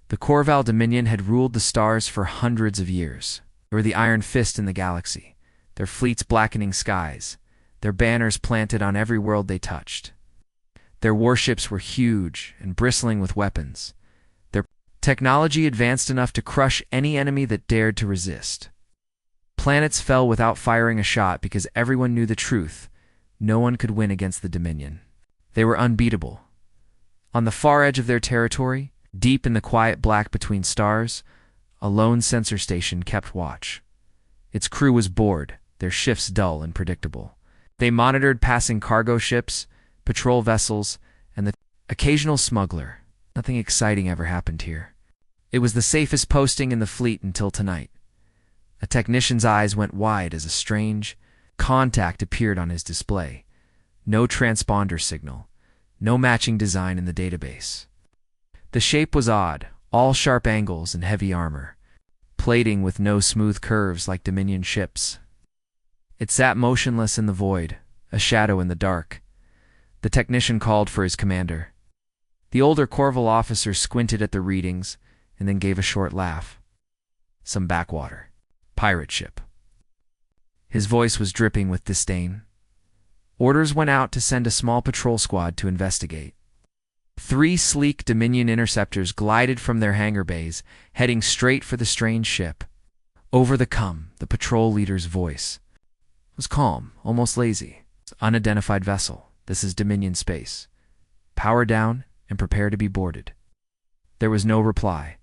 The Khor'val Dominion had ruled the stars for hundreds of years. They were the iron fist in the galaxy, their fleets blackening skies, their banners planted on every world they touched. Their warships were huge and bristling with weapons. Their technology advanced enough to crush any enemy that dared to resist. Planets fell without firing a shot because everyone knew the truth. No one could win against the Dominion. They were unbeatable. On the far edge of their territory, deep in the quiet black between stars, a lone sensor station kept watch. Its crew was bored, their shifts dull and predictable. They monitored passing cargo ships, patrol vessels, and the occasional smuggler. Nothing exciting ever happened here. It was the safest posting in the fleet until tonight. A technician's eyes went wide as a strange contact appeared on his display. No transponder signal, no matching design in the database. The shape was odd, all sharp angles and heavy armor, plating with no smooth curves like Dominion ships. It sat motionless in the void, a shadow in the dark. The technician called for his commander. The older Khor'val officer squinted at the readings and then gave a short laugh. Some backwater. Pirate ship. His voice was dripping with disdain. Orders went out to send a small patrol squad to investigate. 3 sleek Dominion interceptors glided from their hangar bays, heading straight for the strange ship. Over the come, the patrol leader's voice was calm, almost lazy. It's an unidentified vessel. This is Dominion space. Power down and prepare to be boarded. There was no reply.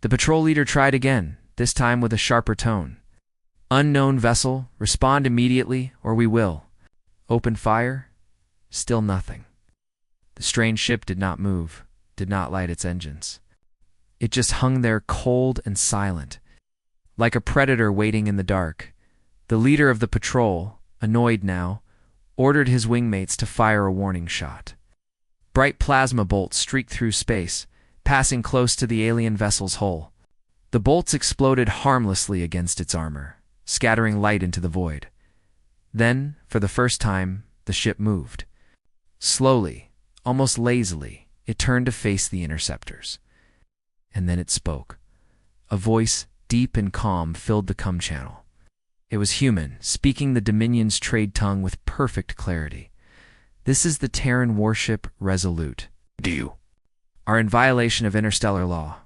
The patrol leader tried again, this time with a sharper tone. Unknown vessel, respond immediately or we will. Open fire? Still nothing. The strange ship did not move, did not light its engines. It just hung there cold and silent, like a predator waiting in the dark. The leader of the patrol, annoyed now, ordered his wingmates to fire a warning shot. Bright plasma bolts streaked through space, passing close to the alien vessel's hull. The bolts exploded harmlessly against its armor, scattering light into the void. Then, for the first time, the ship moved. Slowly, almost lazily, it turned to face the interceptors. And then it spoke. A voice, deep and calm, filled the com channel. It was human, speaking the Dominion's trade tongue with perfect clarity. This is the Terran Warship Resolute. You are in violation of interstellar law.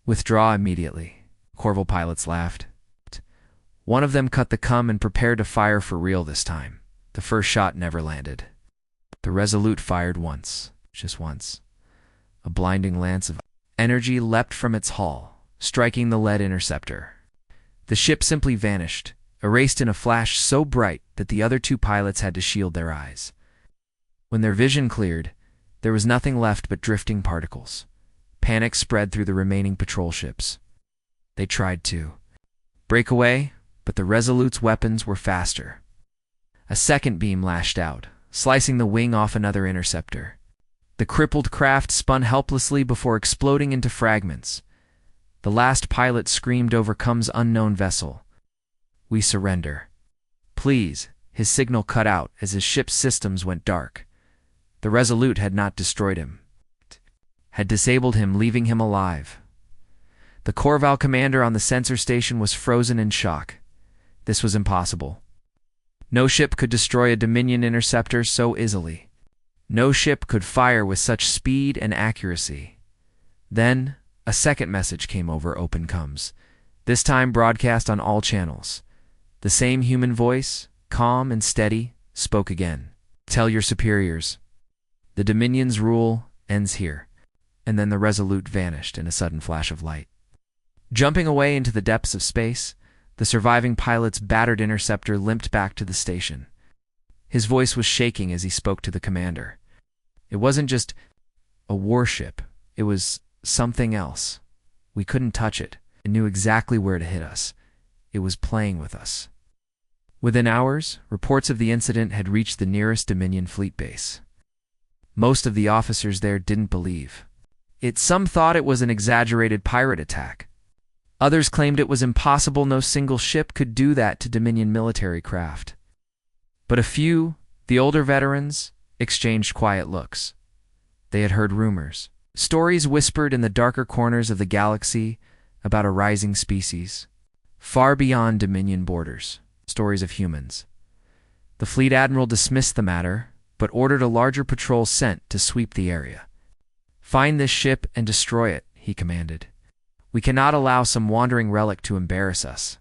Withdraw immediately. Khor'val pilots laughed. One of them cut the com and prepared to fire for real this time. The first shot never landed. The Resolute fired once, just once. A blinding lance of energy leapt from its hull, striking the lead interceptor. The ship simply vanished, erased in a flash so bright that the other 2 pilots had to shield their eyes. When their vision cleared, there was nothing left but drifting particles. Panic spread through the remaining patrol ships. They tried to break away, but the Resolute's weapons were faster. A second beam lashed out, slicing the wing off another interceptor. The crippled craft spun helplessly before exploding into fragments. The last pilot screamed over com's unknown vessel. We surrender. Please. His signal cut out as his ship's systems went dark. The Resolute had not destroyed him, had disabled him, leaving him alive. The Khor'val commander on the sensor station was frozen in shock. This was impossible. No ship could destroy a Dominion interceptor so easily. No ship could fire with such speed and accuracy. Then, a second message came over open comms, this time broadcast on all channels. The same human voice, calm and steady, spoke again. Tell your superiors. The Dominion's rule ends here. And then the Resolute vanished in a sudden flash of light. Jumping away into the depths of space, the surviving pilot's battered interceptor limped back to the station. His voice was shaking as he spoke to the commander. It wasn't just a warship. It was something else. We couldn't touch it. It knew exactly where to hit us. It was playing with us. Within hours, reports of the incident had reached the nearest Dominion fleet base. Most of the officers there didn't believe. Some thought it was an exaggerated pirate attack. Others claimed it was impossible. No single ship could do that to Dominion military craft. But a few, the older veterans, exchanged quiet looks. They had heard rumors, Stories whispered in the darker corners of the galaxy about a rising species, far beyond Dominion borders, stories of humans. The fleet admiral dismissed the matter, but ordered a larger patrol sent to sweep the area. "Find this ship and destroy it," he commanded. "We cannot allow some wandering relic to embarrass us."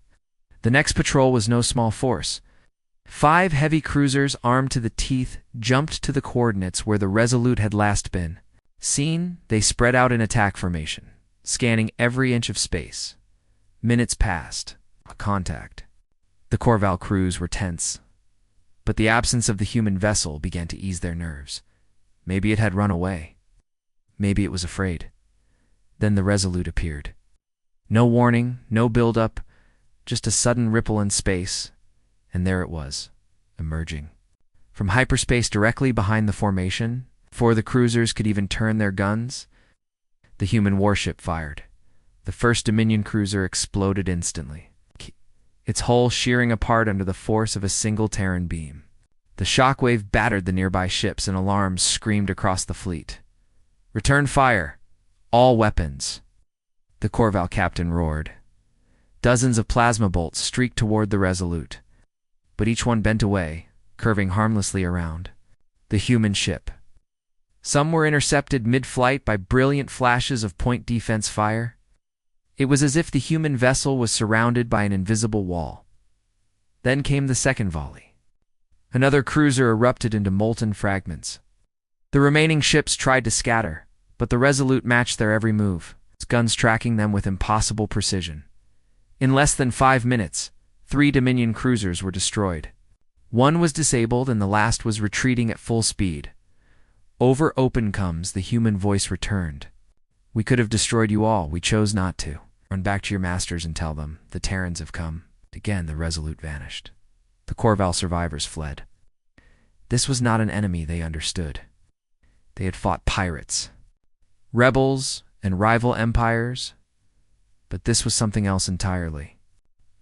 The next patrol was no small force. 5 heavy cruisers armed to the teeth jumped to the coordinates where the Resolute had last been. Seen, they spread out in attack formation, scanning every inch of space. Minutes passed. A contact. The Khor'val crews were tense, but the absence of the human vessel began to ease their nerves. Maybe it had run away. Maybe it was afraid. Then the Resolute appeared. No warning, no build-up, just a sudden ripple in space, and there it was, emerging. From hyperspace directly behind the formation, before the cruisers could even turn their guns, the human warship fired. The first Dominion cruiser exploded instantly, its hull shearing apart under the force of a single Terran beam. The shockwave battered the nearby ships and alarms screamed across the fleet. "Return fire! All weapons!" The Khor'val captain roared. Dozens of plasma bolts streaked toward the Resolute, but each one bent away, curving harmlessly around the human ship. Some were intercepted mid-flight by brilliant flashes of point defense fire. It was as if the human vessel was surrounded by an invisible wall. Then came the second volley. Another cruiser erupted into molten fragments. The remaining ships tried to scatter, but the Resolute matched their every move, its guns tracking them with impossible precision. In less than 5 minutes, 3 Dominion cruisers were destroyed. One was disabled and the last was retreating at full speed. Over open comes, the human voice returned. "We could have destroyed you all, we chose not to. Run back to your masters and tell them, the Terrans have come." Again the Resolute vanished. The Khor'val survivors fled. This was not an enemy they understood. They had fought pirates, rebels, and rival empires, but this was something else entirely.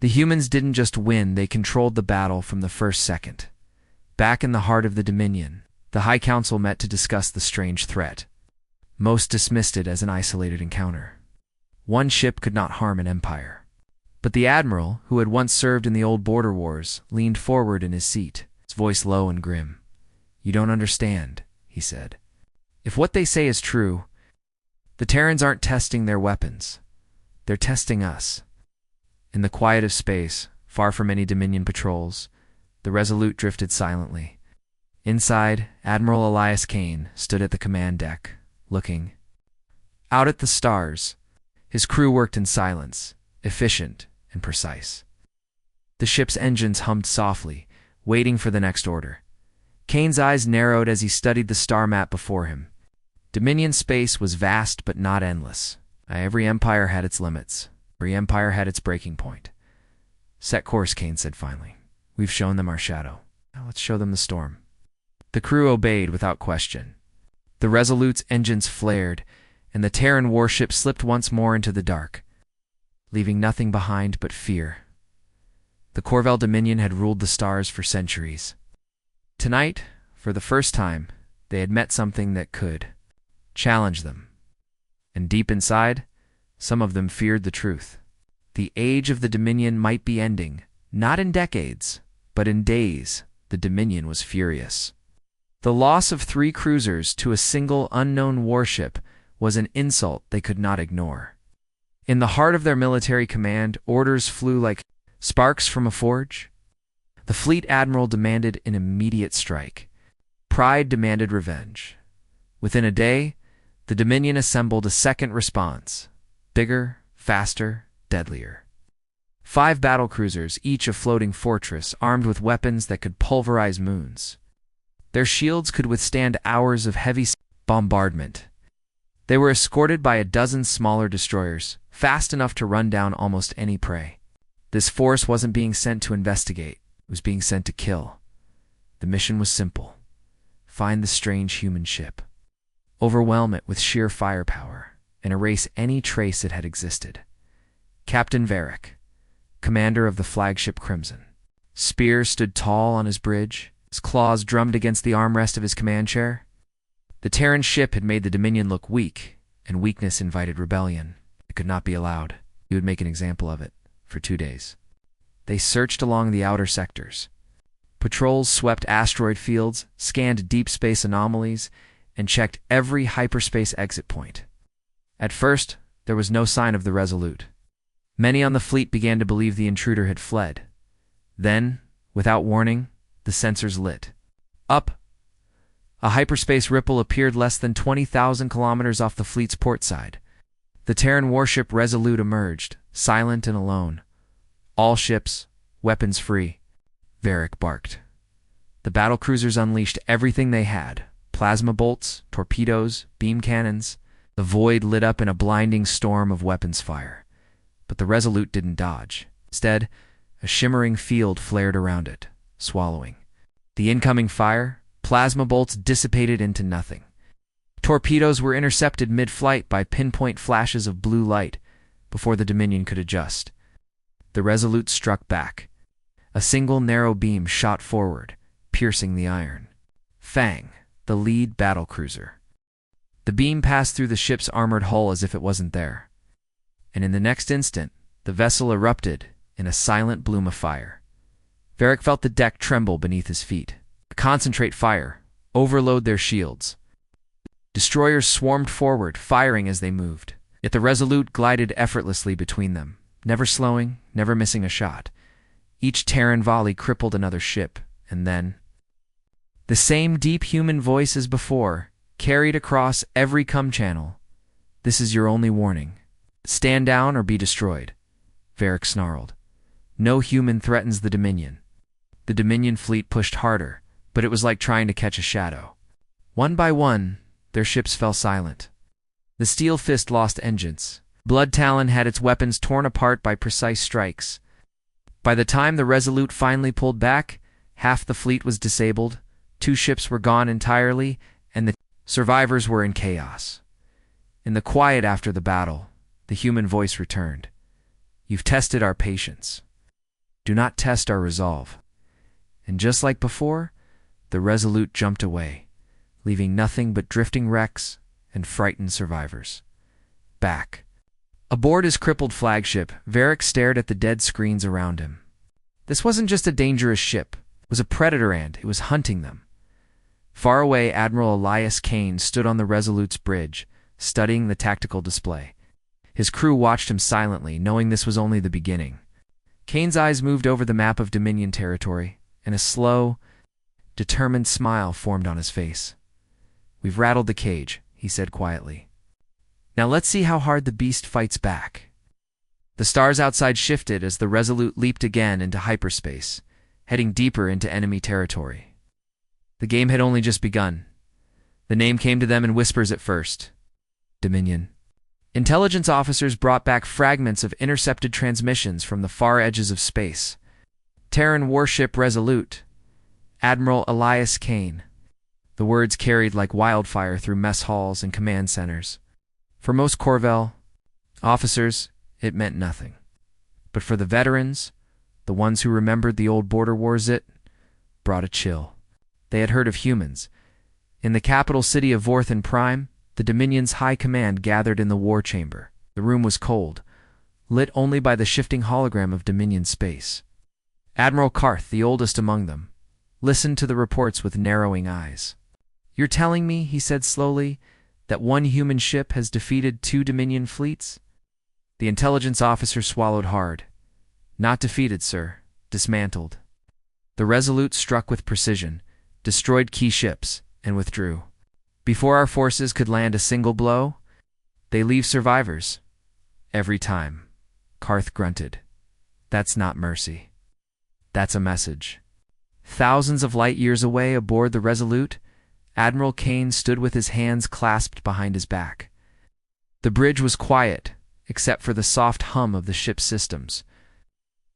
The humans didn't just win, they controlled the battle from the first second. Back in the heart of the Dominion, the High Council met to discuss the strange threat. Most dismissed it as an isolated encounter. One ship could not harm an empire. But the admiral, who had once served in the old border wars, leaned forward in his seat, his voice low and grim. "You don't understand," he said. "If what they say is true, the Terrans aren't testing their weapons. They're testing us." In the quiet of space, far from any Dominion patrols, the Resolute drifted silently. Inside, Admiral Elias Kane stood at the command deck, looking out at the stars. His crew worked in silence, efficient and precise. The ship's engines hummed softly, waiting for the next order. Kane's eyes narrowed as he studied the star map before him. Dominion space was vast but not endless. Every empire had its limits. Every empire had its breaking point. "Set course," Kane said finally. "We've shown them our shadow. Now let's show them the storm." The crew obeyed without question. The Resolute's engines flared, and the Terran Warship slipped once more into the dark, leaving nothing behind but fear. The Khor'val Dominion had ruled the stars for centuries. Tonight, for the first time, they had met something that could challenge them. And deep inside, some of them feared the truth. The age of the Dominion might be ending, not in decades, but in days. The Dominion was furious. The loss of 3 cruisers to a single unknown warship was an insult they could not ignore. In the heart of their military command, orders flew like sparks from a forge. The fleet admiral demanded an immediate strike. Pride demanded revenge. Within a day, the Dominion assembled a second response, bigger, faster, deadlier. 5 battlecruisers, each a floating fortress, armed with weapons that could pulverize moons. Their shields could withstand hours of heavy bombardment. They were escorted by a dozen smaller destroyers, fast enough to run down almost any prey. This force wasn't being sent to investigate, it was being sent to kill. The mission was simple: find the strange human ship, overwhelm it with sheer firepower, and erase any trace it had existed. Captain Varric, commander of the flagship Crimson, spear stood tall on his bridge, his claws drummed against the armrest of his command chair. The Terran ship had made the Dominion look weak, and weakness invited rebellion. It could not be allowed. He would make an example of it for 2 days. They searched along the outer sectors. Patrols swept asteroid fields, scanned deep space anomalies, and checked every hyperspace exit point. At first, there was no sign of the Resolute. Many on the fleet began to believe the intruder had fled. Then, without warning, the sensors lit up. A hyperspace ripple appeared less than 20,000 kilometers off the fleet's port side. The Terran Warship Resolute emerged, silent and alone. All ships, weapons free. Varric barked. The battlecruisers unleashed everything they had: plasma bolts, torpedoes, beam cannons. The void lit up in a blinding storm of weapons fire. But the Resolute didn't dodge. Instead, a shimmering field flared around it, swallowing. The incoming fire, plasma bolts dissipated into nothing. Torpedoes were intercepted mid-flight by pinpoint flashes of blue light before the Dominion could adjust. The Resolute struck back. A single narrow beam shot forward, piercing the iron. Fang, the lead battlecruiser. The beam passed through the ship's armored hull as if it wasn't there. And in the next instant, the vessel erupted in a silent bloom of fire. Varric felt the deck tremble beneath his feet. Concentrate fire, overload their shields. Destroyers swarmed forward, firing as they moved. Yet the Resolute glided effortlessly between them, never slowing, never missing a shot. Each Terran volley crippled another ship, and then the same deep human voice as before, carried across every comm channel. "This is your only warning. Stand down or be destroyed," Varric snarled. "No human threatens the Dominion." The Dominion fleet pushed harder, but it was like trying to catch a shadow. One by one, their ships fell silent. The Steel Fist lost engines. Blood Talon had its weapons torn apart by precise strikes. By the time the Resolute finally pulled back, half the fleet was disabled, 2 ships were gone entirely, and the survivors were in chaos. In the quiet after the battle, the human voice returned. "You've tested our patience. Do not test our resolve." And just like before, the Resolute jumped away, leaving nothing but drifting wrecks and frightened survivors. Back aboard his crippled flagship, Varric stared at the dead screens around him. This wasn't just a dangerous ship. It was a predator and it was hunting them. Far away, Admiral Elias Kane stood on the Resolute's bridge, studying the tactical display. His crew watched him silently, knowing this was only the beginning. Kane's eyes moved over the map of Dominion territory, and a slow, determined smile formed on his face. "We've rattled the cage," he said quietly. "Now let's see how hard the beast fights back." The stars outside shifted as the Resolute leaped again into hyperspace, heading deeper into enemy territory. The game had only just begun. The name came to them in whispers at first: Dominion. Intelligence officers brought back fragments of intercepted transmissions from the far edges of space. Terran Warship Resolute. Admiral Elias Kane. The words carried like wildfire through mess halls and command centers. For most Khor'val officers, it meant nothing. But for the veterans, the ones who remembered the old border wars, it brought a chill. They had heard of humans. In the capital city of Vorthan Prime, the Dominion's high command gathered in the war chamber. The room was cold, lit only by the shifting hologram of Dominion space. Admiral Karth, the oldest among them, listened to the reports with narrowing eyes. "You're telling me," he said slowly, "that one human ship has defeated 2 Dominion fleets?" The intelligence officer swallowed hard. "Not defeated, sir. Dismantled." The Resolute struck with precision, destroyed key ships, and withdrew. Before our forces could land a single blow, they leave survivors. Every time. Karth grunted. "That's not mercy. That's a message." Thousands of light years away aboard the Resolute, Admiral Kane stood with his hands clasped behind his back. The bridge was quiet, except for the soft hum of the ship's systems.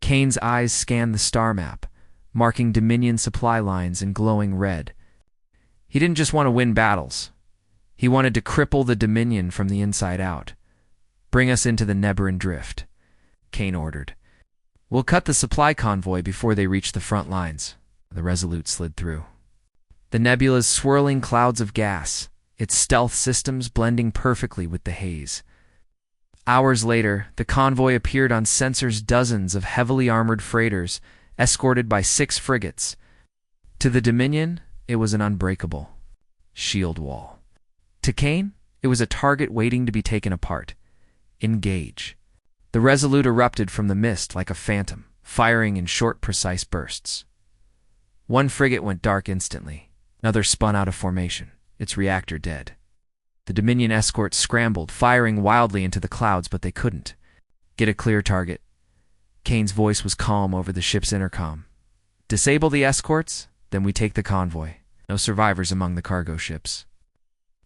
Kane's eyes scanned the star map, marking Dominion supply lines in glowing red. He didn't just want to win battles. He wanted to cripple the Dominion from the inside out. "Bring us into the Neburan Drift," Kane ordered. "We'll cut the supply convoy before they reach the front lines." The Resolute slid through. The nebula's swirling clouds of gas, its stealth systems blending perfectly with the haze. Hours later, the convoy appeared on sensors, dozens of heavily armored freighters, escorted by 6 frigates. To the Dominion, it was an unbreakable shield wall. To Kane, it was a target waiting to be taken apart. Engage. The Resolute erupted from the mist like a phantom, firing in short, precise bursts. One frigate went dark instantly. Another spun out of formation, its reactor dead. The Dominion escorts scrambled, firing wildly into the clouds, but they couldn't get a clear target. Kane's voice was calm over the ship's intercom. Disable the escorts, then we take the convoy. No survivors among the cargo ships.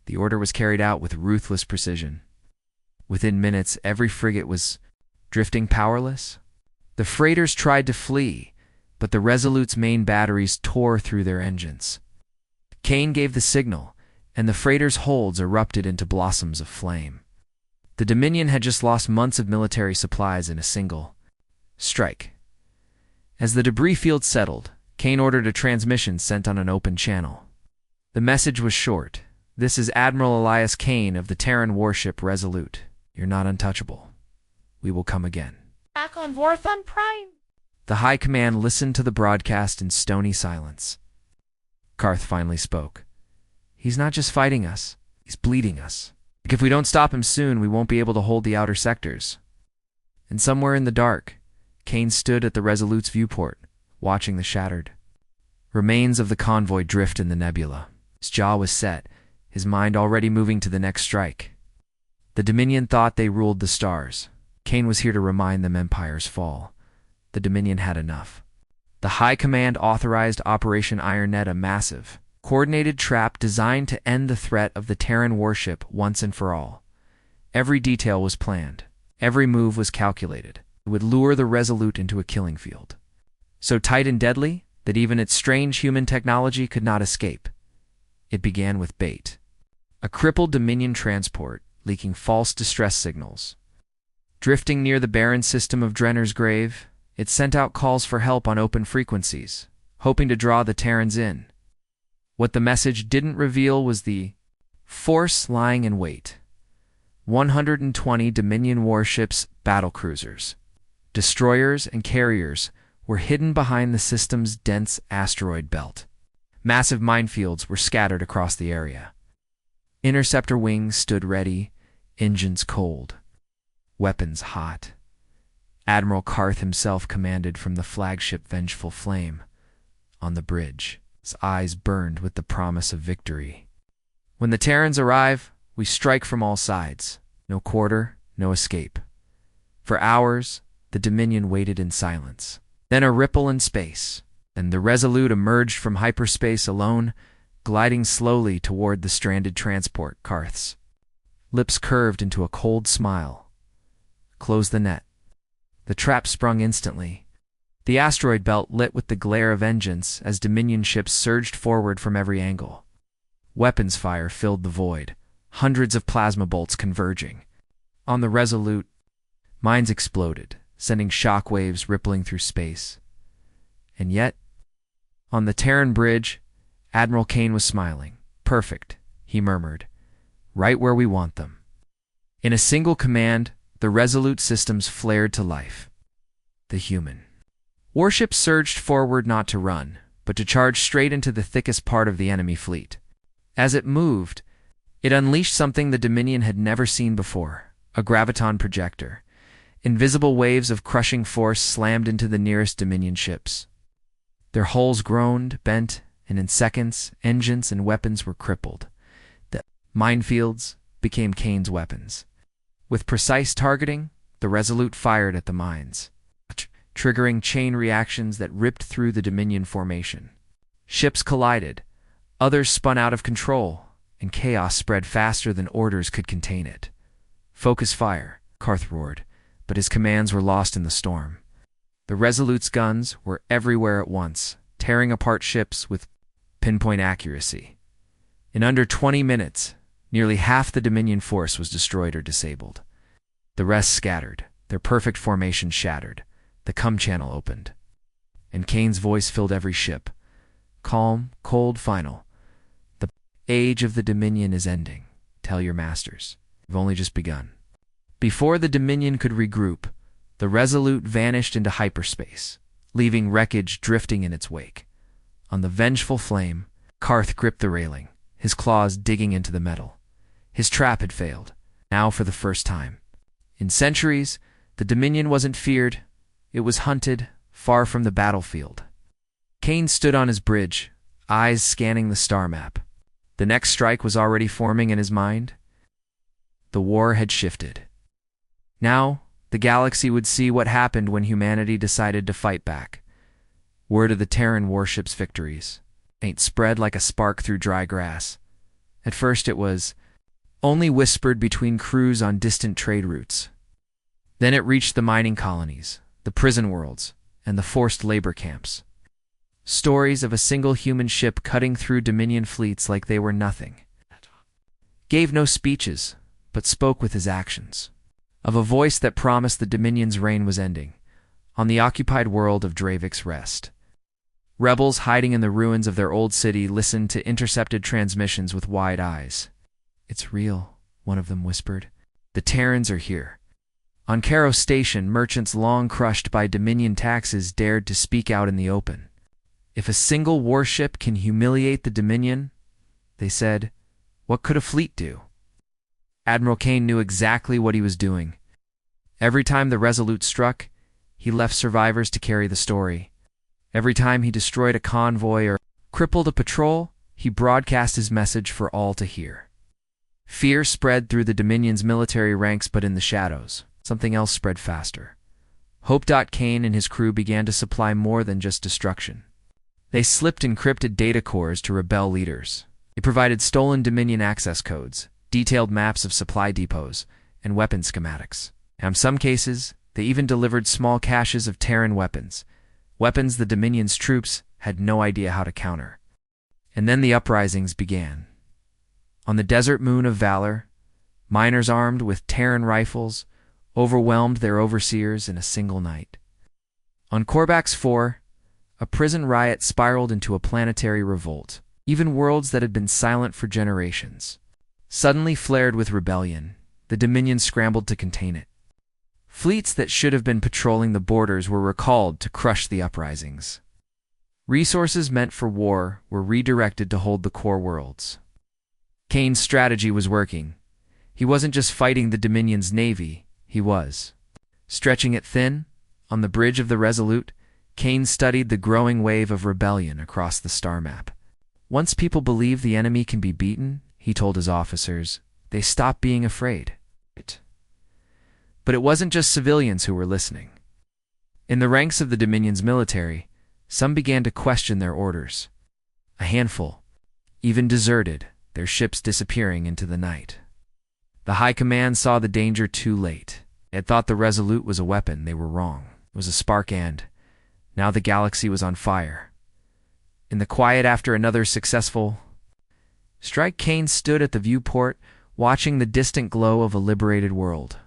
The order was carried out with ruthless precision. Within minutes, every frigate was drifting powerless. The freighters tried to flee, but the Resolute's main batteries tore through their engines. Kane gave the signal, and the freighters' holds erupted into blossoms of flame. The Dominion had just lost months of military supplies in a single strike. As the debris field settled, Kane ordered a transmission sent on an open channel. The message was short. This is Admiral Elias Kane of the Terran Warship Resolute. You're not untouchable. We will come again. Back on Vorthon Prime. The High Command listened to the broadcast in stony silence. Karth finally spoke. He's not just fighting us, he's bleeding us. If we don't stop him soon, we won't be able to hold the outer sectors. And somewhere in the dark, Kane stood at the Resolute's viewport, watching the shattered remains of the convoy drift in the nebula. His jaw was set, his mind already moving to the next strike. The Dominion thought they ruled the stars. Kane was here to remind them Empire's fall. The Dominion had enough. The High Command authorized Operation Ironnet, a massive, coordinated trap designed to end the threat of the Terran Warship once and for all. Every detail was planned. Every move was calculated. It would lure the Resolute into a killing field. So tight and deadly that even its strange human technology could not escape. It began with bait. A crippled Dominion transport, leaking false distress signals. Drifting near the barren system of Drenner's Grave, it sent out calls for help on open frequencies, hoping to draw the Terrans in. What the message didn't reveal was the force lying in wait. 120 Dominion warships, battlecruisers, destroyers, and carriers were hidden behind the system's dense asteroid belt. Massive minefields were scattered across the area. Interceptor wings stood ready, engines cold, weapons hot. Admiral Karth himself commanded from the flagship Vengeful Flame. On the bridge, his eyes burned with the promise of victory. When the Terrans arrive, we strike from all sides. No quarter, no escape. For hours, the Dominion waited in silence. Then a ripple in space, and the Resolute emerged from hyperspace alone, gliding slowly toward the stranded transport. Karth's lips curved into a cold smile. Close the net. The trap sprung instantly. The asteroid belt lit with the glare of engines as Dominion ships surged forward from every angle. Weapons fire filled the void, hundreds of plasma bolts converging. On the Resolute, mines exploded, sending shock waves rippling through space. And yet, on the Terran bridge, Admiral Kane was smiling. Perfect, he murmured. Right where we want them. In a single command, the Resolute systems flared to life. The human warship surged forward not to run, but to charge straight into the thickest part of the enemy fleet. As it moved, it unleashed something the Dominion had never seen before, a graviton projector. Invisible waves of crushing force slammed into the nearest Dominion ships. Their hulls groaned, bent, and in seconds, engines and weapons were crippled. The minefields became Kane's weapons. With precise targeting, the Resolute fired at the mines, triggering chain reactions that ripped through the Dominion formation. Ships collided, others spun out of control, and chaos spread faster than orders could contain it. Focus fire, Karth roared, but his commands were lost in the storm. The Resolute's guns were everywhere at once, tearing apart ships with pinpoint accuracy. In under 20 minutes, nearly half the Dominion force was destroyed or disabled. The rest scattered, their perfect formation shattered. The cum channel opened, and Kane's voice filled every ship. Calm, cold, final. The Age of the Dominion is ending. Tell your masters. We've only just begun. Before the Dominion could regroup, the Resolute vanished into hyperspace, leaving wreckage drifting in its wake. On the vengeful flame, Karth gripped the railing, his claws digging into the metal. His trap had failed, now for the first time. In centuries, the Dominion wasn't feared, it was hunted, far from the battlefield. Kane stood on his bridge, eyes scanning the star map. The next strike was already forming in his mind. The war had shifted. Now, the galaxy would see what happened when humanity decided to fight back. Word of the Terran Warship's victories ain't spread like a spark through dry grass. At first it was only whispered between crews on distant trade routes. Then it reached the mining colonies, the prison worlds, and the forced labor camps. Stories of a single human ship cutting through Dominion fleets like they were nothing. Gave no speeches, but spoke with his actions. Of a voice that promised the Dominion's reign was ending, on the occupied world of Dravik's Rest. Rebels hiding in the ruins of their old city listened to intercepted transmissions with wide eyes. "It's real," one of them whispered. "The Terrans are here." On Caro Station, merchants long crushed by Dominion taxes dared to speak out in the open. If a single warship can humiliate the Dominion, they said, what could a fleet do? Admiral Kane knew exactly what he was doing. Every time the Resolute struck, he left survivors to carry the story. Every time he destroyed a convoy or crippled a patrol, he broadcast his message for all to hear. Fear spread through the Dominion's military ranks, but in the shadows, something else spread faster. Hope. Kane and his crew began to supply more than just destruction. They slipped encrypted data cores to rebel leaders. They provided stolen Dominion access codes, detailed maps of supply depots, and weapon schematics. And in some cases, they even delivered small caches of Terran weapons, weapons the Dominion's troops had no idea how to counter. And then the uprisings began. On the desert moon of Valor, miners armed with Terran rifles overwhelmed their overseers in a single night. On Khor'val 4, a prison riot spiraled into a planetary revolt. Even worlds that had been silent for generations suddenly flared with rebellion. The Dominion scrambled to contain it. Fleets that should have been patrolling the borders were recalled to crush the uprisings. Resources meant for war were redirected to hold the core worlds. Kane's strategy was working. He wasn't just fighting the Dominion's navy, he was stretching it thin. On the bridge of the Resolute, Kane studied the growing wave of rebellion across the star map. Once people believe the enemy can be beaten, he told his officers, they stop being afraid. But it wasn't just civilians who were listening. In the ranks of the Dominion's military, some began to question their orders. A handful even deserted, their ships disappearing into the night. The high command saw the danger too late. They had thought the Resolute was a weapon. They were wrong. It was a spark, and now the galaxy was on fire. In the quiet after another successful strike, Kane stood at the viewport, watching the distant glow of a liberated world.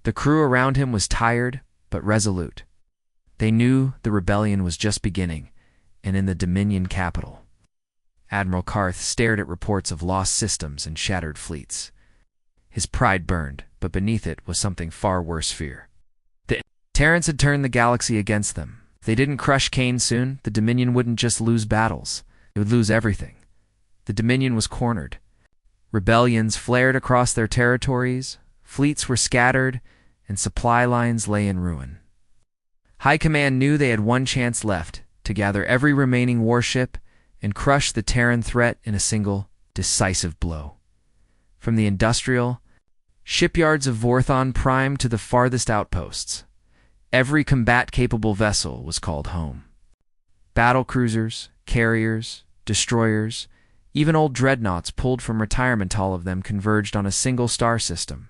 The crew around him was tired, but resolute. They knew the rebellion was just beginning, and in the Dominion capital. Admiral Karth stared at reports of lost systems and shattered fleets. His pride burned, but beneath it was something far worse: fear. The Terrans had turned the galaxy against them. If they didn't crush Kane soon, the Dominion wouldn't just lose battles, it would lose everything. The Dominion was cornered. Rebellions flared across their territories, fleets were scattered, and supply lines lay in ruin. High Command knew they had one chance left: to gather every remaining warship and crush the Terran threat in a single, decisive blow. From the industrial shipyards of Vorthon Prime to the farthest outposts, every combat-capable vessel was called home. Battle cruisers, carriers, destroyers, even old dreadnoughts pulled from retirement, all of them converged on a single star system,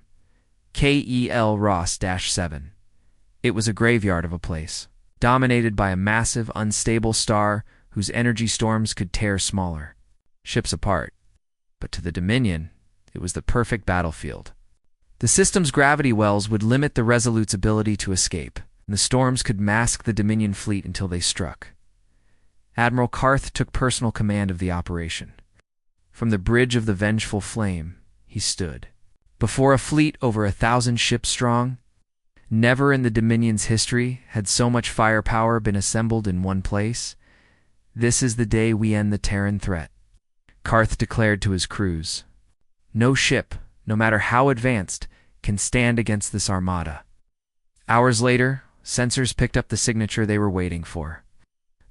KEL Ross-7. It was a graveyard of a place, dominated by a massive, unstable star whose energy storms could tear smaller ships apart. But to the Dominion, it was the perfect battlefield. The system's gravity wells would limit the Resolute's ability to escape, and the storms could mask the Dominion fleet until they struck. Admiral Karth took personal command of the operation. From the bridge of the vengeful flame, he stood. Before a fleet over 1,000 ships strong, never in the Dominion's history had so much firepower been assembled in one place. "This is the day we end the Terran threat," Carth declared to his crews. "No ship, no matter how advanced, can stand against this armada." Hours later, sensors picked up the signature they were waiting for.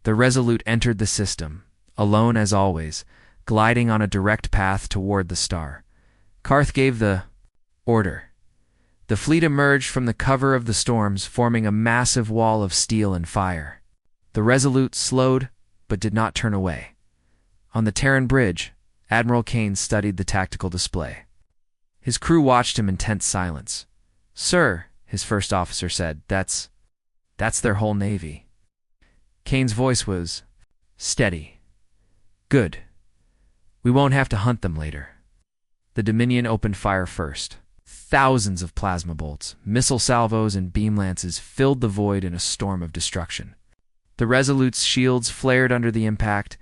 The Resolute entered the system, alone as always, gliding on a direct path toward the star. Carth gave the order. The fleet emerged from the cover of the storms, forming a massive wall of steel and fire. The Resolute slowed, but did not turn away. On the Terran bridge, Admiral Kane studied the tactical display. His crew watched him in tense silence. "Sir," his first officer said, that's their whole navy." Kane's voice was steady. "Good. We won't have to hunt them later." The Dominion opened fire first. Thousands of plasma bolts, missile salvos, and beam lances filled the void in a storm of destruction. The Resolute's shields flared under the impact,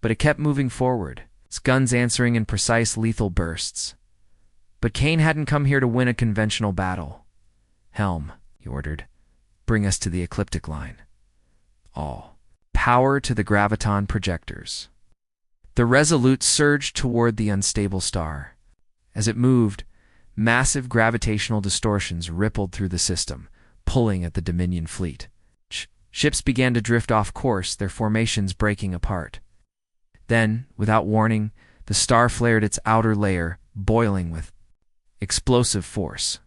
but it kept moving forward, its guns answering in precise lethal bursts. But Kane hadn't come here to win a conventional battle. "Helm," he ordered, "bring us to the ecliptic line. All power to the graviton projectors." The Resolute surged toward the unstable star. As it moved, massive gravitational distortions rippled through the system, pulling at the Dominion fleet. Ships began to drift off course, their formations breaking apart. Then, without warning, the star flared its outer layer, boiling with explosive force.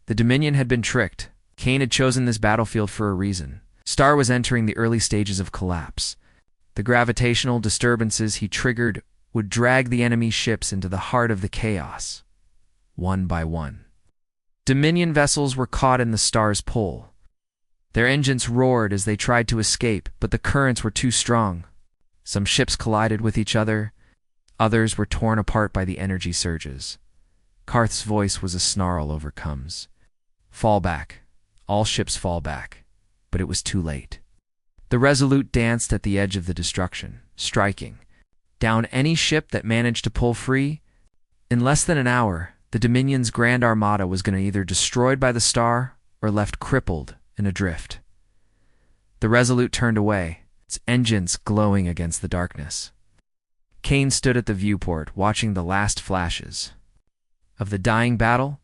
The Dominion had been tricked. Kane had chosen this battlefield for a reason. Star was entering the early stages of collapse. The gravitational disturbances he triggered would drag the enemy ships into the heart of the chaos, one by one. Dominion vessels were caught in the star's pull. Their engines roared as they tried to escape, but the currents were too strong. Some ships collided with each other. Others were torn apart by the energy surges. Carth's voice was a snarl over Cums. "Fall back. All ships fall back." But it was too late. The Resolute danced at the edge of the destruction, striking down any ship that managed to pull free. In less than an hour, the Dominion's Grand Armada was going to either destroyed by the star or left crippled and adrift. The Resolute turned away, its engines glowing against the darkness. Kane stood at the viewport, watching the last flashes of the dying battle.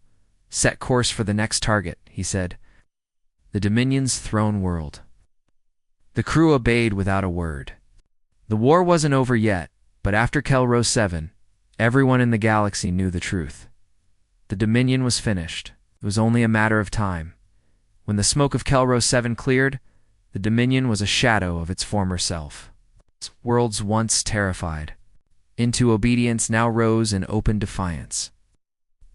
"Set course for the next target," he said. "The Dominion's throne world." The crew obeyed without a word. The war wasn't over yet, but after Khor'val 7, everyone in the galaxy knew the truth. The Dominion was finished. It was only a matter of time. When the smoke of Khor'val 7 cleared, the Dominion was a shadow of its former self. Worlds once terrified, into obedience now rose in open defiance.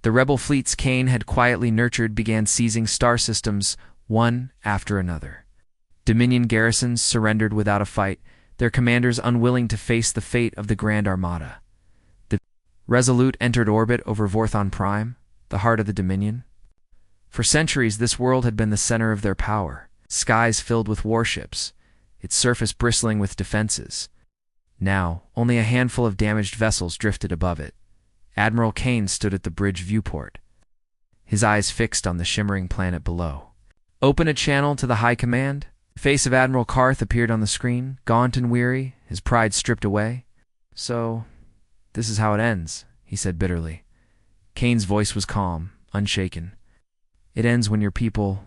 The rebel fleets Kane had quietly nurtured began seizing star systems one after another. Dominion garrisons surrendered without a fight, their commanders unwilling to face the fate of the Grand Armada. The Resolute entered orbit over Vorthon Prime, the heart of the Dominion. For centuries, this world had been the center of their power, skies filled with warships, its surface bristling with defenses. Now, only a handful of damaged vessels drifted above it. Admiral Kane stood at the bridge viewport, his eyes fixed on the shimmering planet below. "Open a channel to the High Command." The face of Admiral Carth appeared on the screen, gaunt and weary, his pride stripped away. "So, this is how it ends," he said bitterly. Kane's voice was calm, unshaken. "It ends when your people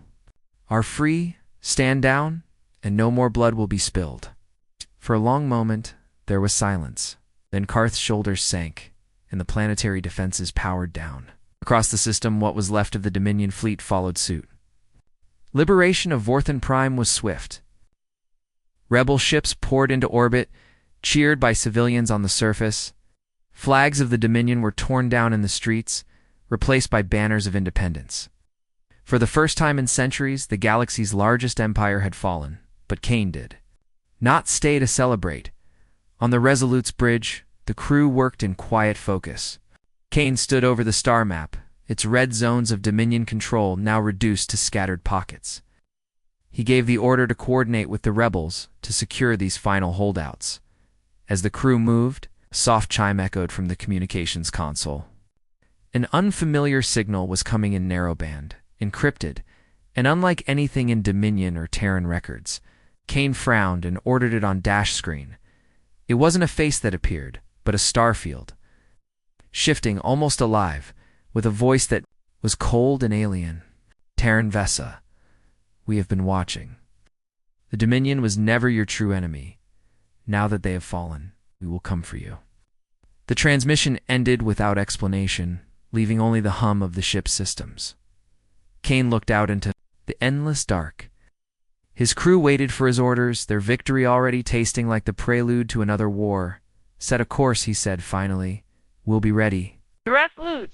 are free, stand down, and no more blood will be spilled." For a long moment, there was silence. Then Carth's shoulders sank, and the planetary defenses powered down. Across the system, what was left of the Dominion fleet followed suit. Liberation of Vorthon Prime was swift. Rebel ships poured into orbit, cheered by civilians on the surface. Flags of the Dominion were torn down in the streets, replaced by banners of independence. For the first time in centuries, the galaxy's largest empire had fallen, but Kane did not stay to celebrate. On the Resolute's bridge, the crew worked in quiet focus. Kane stood over the star map, its red zones of Dominion control now reduced to scattered pockets. He gave the order to coordinate with the rebels to secure these final holdouts. As the crew moved, A soft chime echoed from the communications console. An unfamiliar signal was coming in narrowband, encrypted, and unlike anything in Dominion or Terran records. Kane frowned and ordered it on dash screen. It wasn't a face that appeared, but a star field, shifting, almost alive, with a voice that was cold and alien. Terran Vesa, we have been watching. The Dominion was never your true enemy. Now that they have fallen, we will come for you. The transmission ended without explanation, leaving only the hum of the ship's systems. Kane looked out into the endless dark. His crew waited for his orders, their victory already tasting like the prelude to another war. Set a course, he said finally. We'll be ready. Resolute.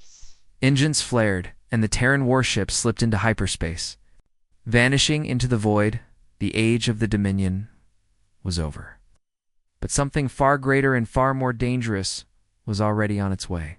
Engines flared, and the Terran Warship slipped into hyperspace. Vanishing into the void, the age of the Dominion was over. But something far greater and far more dangerous was already on its way.